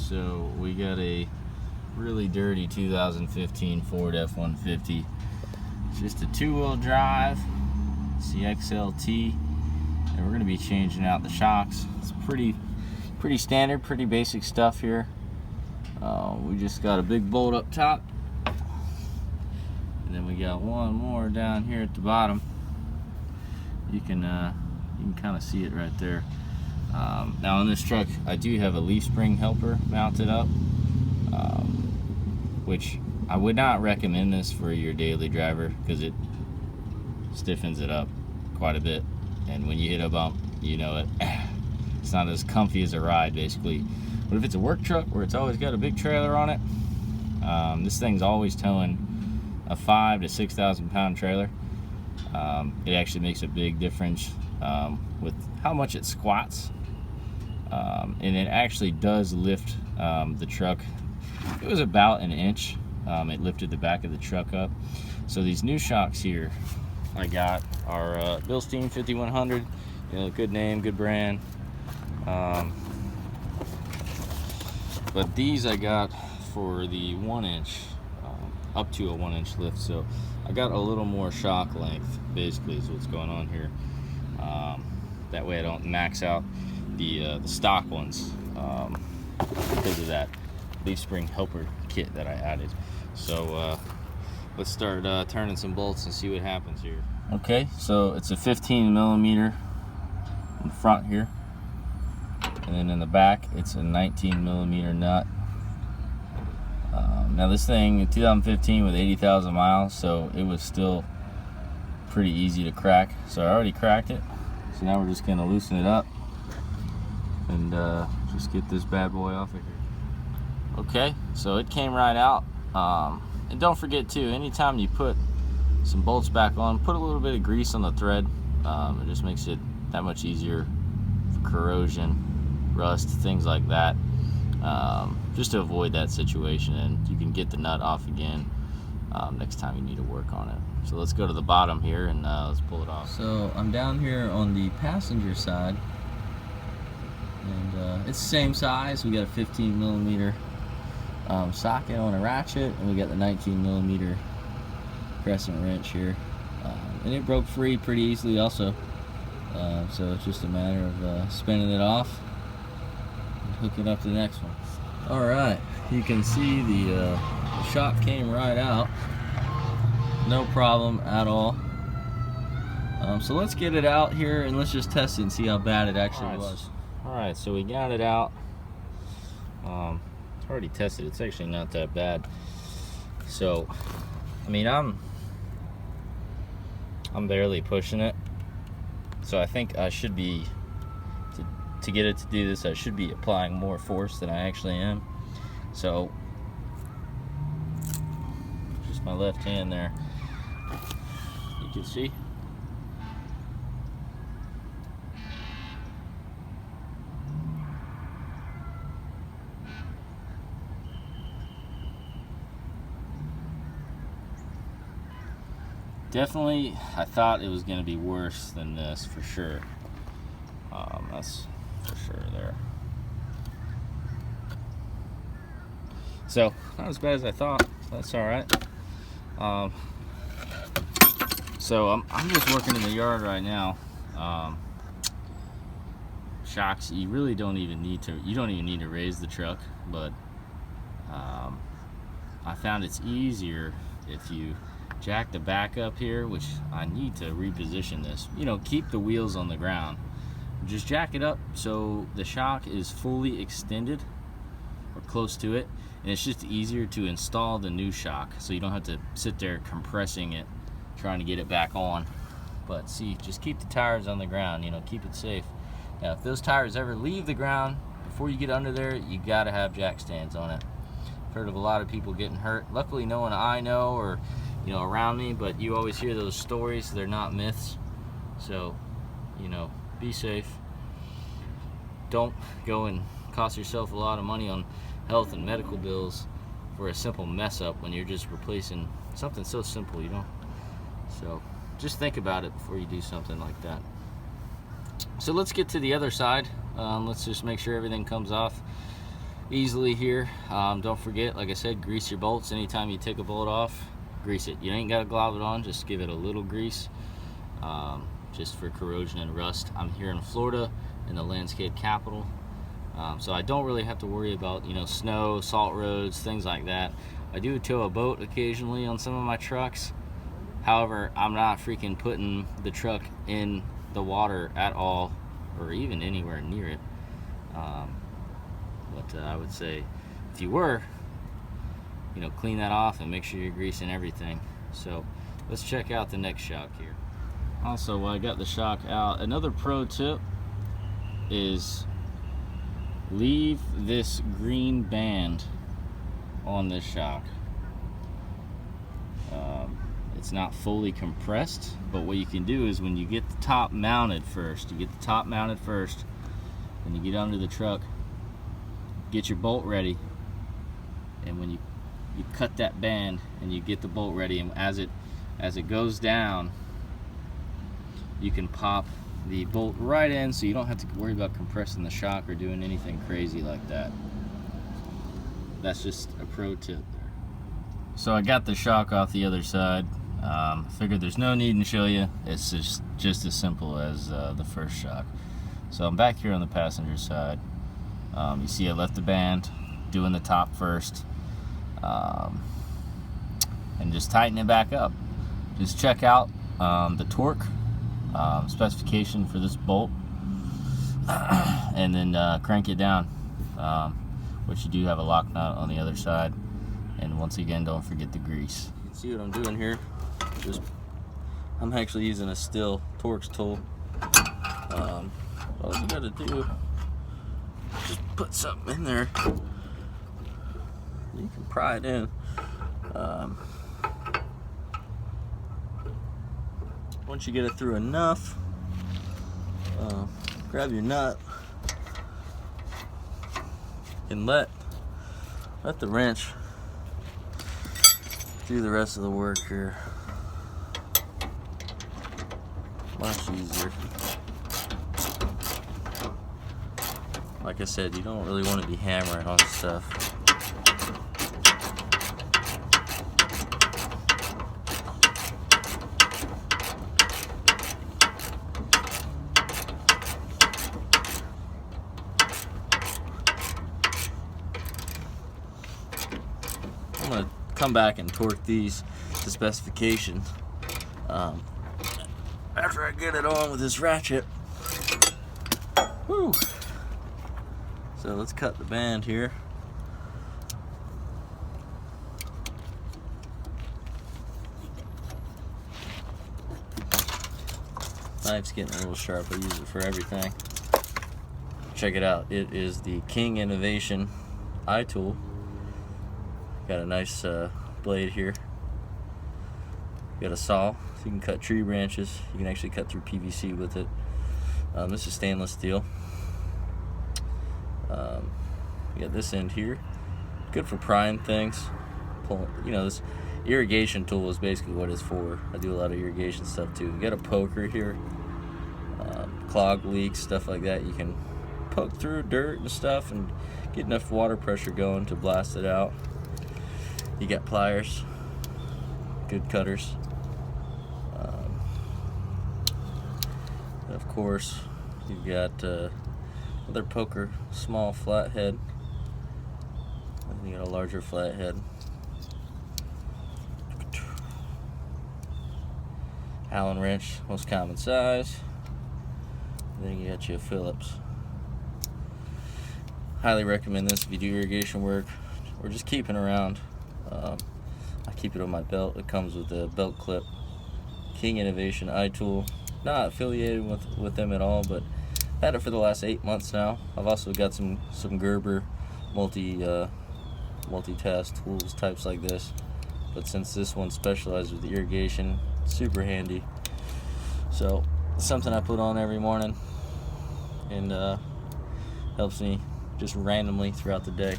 So we got a really dirty 2015 Ford F-150. It's just a two-wheel drive. It's the XLT, and we're going to be changing out the shocks. It's pretty standard, pretty basic stuff here. We just got a big bolt up top, and then we got one more down here at the bottom. You can kind of see it right there. Now on this truck, I do have a leaf spring helper mounted up, which I would not recommend this for your daily driver because it stiffens it up quite a bit, and when you hit a bump, you know it. It's not as comfy as a ride, basically. But if it's a work truck where it's always got a big trailer on it, this thing's always towing a 5,000 to 6,000 pound trailer. It actually makes a big difference with how much it squats, and it actually does lift the truck. It was about an inch. It lifted the back of the truck up. So these new shocks here I got are Bilstein 5100. You know, good name, good brand. But these I got for the 1 inch, up to a 1 inch lift. So I got a little more shock length, basically, is what's going on here. That way I don't max out the stock ones because of that leaf spring helper kit that I added. So let's start turning some bolts and see what happens here. Okay, so it's a 15 millimeter in the front here, and then in the back it's a 19 millimeter nut. Now this thing in 2015 with 80,000 miles, so it was still pretty easy to crack. So I already cracked it. So now we're just gonna loosen it up and just get this bad boy off of here. Okay, so it came right out. And don't forget too, anytime you put some bolts back on, put a little bit of grease on the thread. It just makes it that much easier for corrosion, rust, things like that. Just to avoid that situation, and you can get the nut off again next time you need to work on it. So let's go to the bottom here and let's pull it off. So I'm down here on the passenger side, and it's the same size. We got a 15 millimeter socket on a ratchet, and we got the 19 millimeter crescent wrench here, and it broke free pretty easily also. So it's just a matter of spinning it off and hooking up to the next one. All right, you can see the shock came right out, no problem at all. So let's get it out here and let's just test it and see how bad it actually was. All right, so we got it out. It's already tested. It's actually not that bad. So, I mean, I'm barely pushing it. So I think I should be, to get it to do this, I should be applying more force than I actually am. So, just my left hand there. You can see. Definitely, I thought it was going to be worse than this for sure. That's for sure there. So, not as bad as I thought. That's all right. So I'm just working in the yard right now. Shocks, you really don't even need to. You don't even need to raise the truck, but I found it's easier if you jack the back up here, which I need to reposition this. You know, keep the wheels on the ground. Just jack it up so the shock is fully extended or close to it, and it's just easier to install the new shock, so you don't have to sit there compressing it, trying to get it back on. But see, just keep the tires on the ground, you know, keep it safe. Now, if those tires ever leave the ground, before you get under there, you gotta have jack stands on it. I've heard of a lot of people getting hurt. Luckily, no one I know or around me, but you always hear those stories. They're not myths. So, be safe. Don't go and cost yourself a lot of money on health and medical bills for a simple mess up when you're just replacing something so simple, So just think about it before you do something like that. So let's get to the other side. Let's just make sure everything comes off. easily here. Don't forget, like I said, grease your bolts anytime you take a bolt off. Grease it. You ain't got to glob it on, just give it a little grease, just for corrosion and rust. I'm here in Florida, in the landscape capital, so I don't really have to worry about, you know, snow, salt roads, things like that. I do tow a boat occasionally on some of my trucks. However, I'm not freaking putting the truck in the water at all, or even anywhere near it. But I would say, if you were, you know, clean that off and make sure you're greasing everything. So let's check out the next shock here. Also, while I got the shock out, another pro tip is leave this green band on this shock. It's not fully compressed, but what you can do is when you get the top mounted first, and you get under the truck, get your bolt ready, and when you cut that band and you get the bolt ready, and as it goes down, you can pop the bolt right in, so you don't have to worry about compressing the shock or doing anything crazy like that. That's just a pro tip there. So I got the shock off the other side. Figured there's no need to show you. It's just as simple as the first shock. So I'm back here on the passenger side. You see I left the band, doing the top first, and just tighten it back up. Just check out the torque specification for this bolt, and then crank it down, which you do have a lock nut on the other side. And once again, don't forget the grease. You can see what I'm doing here. I'm actually using a steel Torx tool. All you gotta do, just put something in there. You can pry it in. Once you get it through enough, grab your nut and let the wrench do the rest of the work here. Much easier. Like I said, you don't really want to be hammering on stuff. I'm going to come back and torque these to specification after I get it on with this ratchet. Whew. So let's cut the band here. Knife's getting a little sharp. I use it for everything. Check it out. It is the King Innovation eye tool. Got a nice blade here. Got a saw, so you can cut tree branches. You can actually cut through PVC with it. This is stainless steel. You got this end here, good for prying things. You know, this irrigation tool is basically what it's for. I do a lot of irrigation stuff too. You got a poker here, clog leaks, stuff like that. You can poke through dirt and stuff and get enough water pressure going to blast it out. You got pliers, good cutters. Of course, you've got another poker, small flathead. And you got a larger flathead. Allen wrench, most common size. And then you got your Phillips. Highly recommend this if you do irrigation work or just keeping around. I keep it on my belt. It comes with a belt clip. King Innovation eye tool. Not affiliated with them at all, but I've had it for the last 8 months now. I've also got some Gerber multi-task tools, types like this. But since this one specializes with irrigation, super handy. So it's something I put on every morning and helps me just randomly throughout the day.